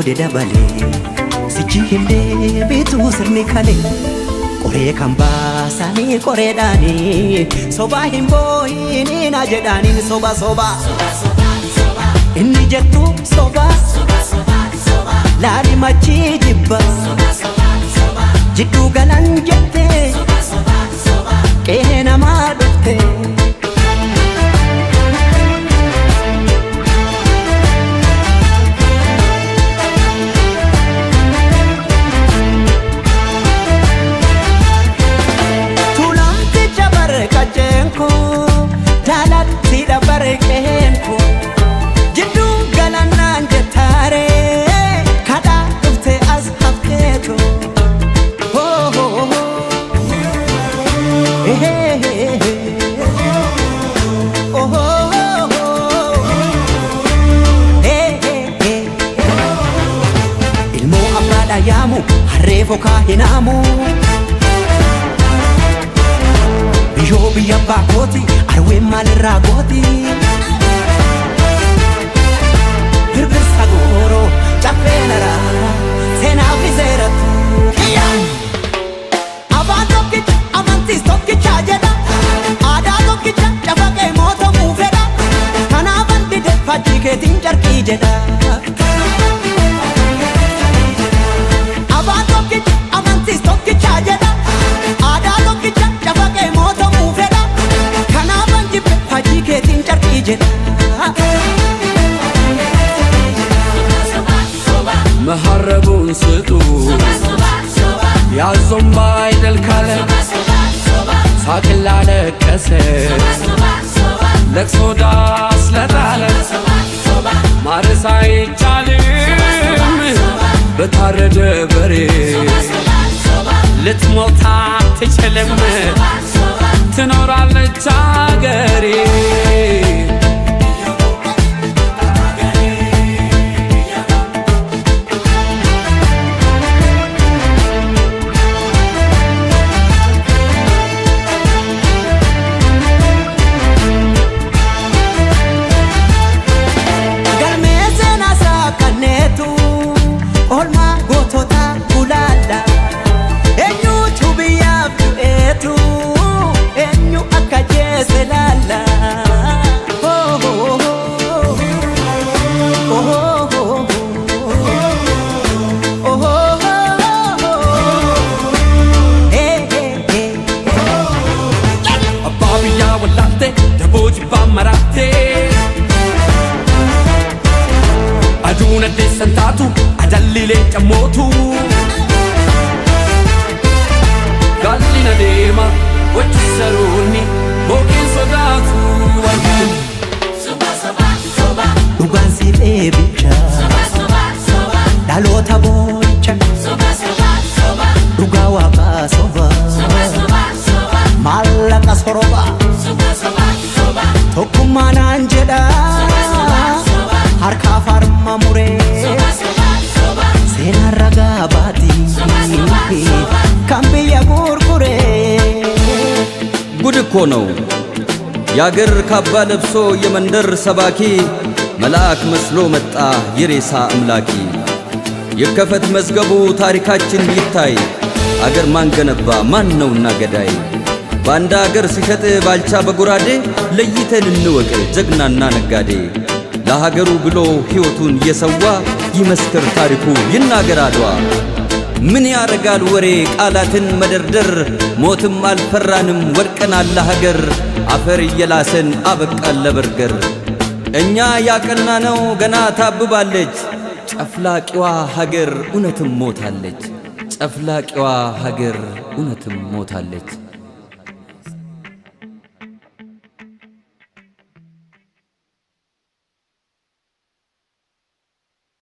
booddee dabalee sichi himdee bituu sirni kalee qoree kan baasanii qoreedhaanii sobaa hin boo'inii na jedhaaniin soba soba inni jettu soba laali machii jibba jidduu galan jettee qe'ee namaa dhufte Yamu harreefo kaahinamu biyyoo biyya baakooti arween maalirraa gooti birbirsa gooroo caffee naraa seenaa fi seeratti afaan tokkicha amantiis tokkicha jedha aadaa tokkicha cafaqee mootamuu fedha kanaafan dide fakkii keetiin carqii jedha መሐረቡን ስጡ ያዞም ባይደል ካለ ሳቅላ ለቀሰ ለቅሶ ዳስ ለጣለ ማረስ አይቻልም በታረደ በሬ ልትሞት አትችልም ትኖራለች አገሬ Aduna desantatu adallile camotu gallina deema wachisaruni boqin sodatu wajin soba soba soba dhugaan si dheebicha soba soba soba dhaloota boo'icha soba soba soba dhugaa waaqaa soba soba soba soba maallaqa soroba soba soba soba tokkummaa naan jedha harka farma muree seenaa ragaa baatii kan biyya gurguree ጉድ እኮ ነው ያገር ካባ ለብሶ የመንደር ሰባኪ መልአክ መስሎ መጣ የሬሳ አምላኪ ይከፈት መዝገቡ ታሪካችን ይታይ አገር ማን ገነባ ማን ነውና ገዳይ ባንዳ አገር ሲሸጥ ባልቻ በጉራዴ ለይተን እንወቅ ጀግናና ነጋዴ ለሀገሩ ብሎ ሕይወቱን የሰዋ ይመስክር ታሪኩ ይናገር አድዋ ምን ያረጋል ወሬ ቃላትን መደርደር ሞትም አልፈራንም ወድቀናል ለሀገር አፈር እየላሰን አበቃል ለበርገር እኛ ያቀናነው ገና ታብባለች ጨፍላቂዋ ሀገር እውነትም ሞታለች ጨፍላቂዋ ሀገር እውነትም ሞታለች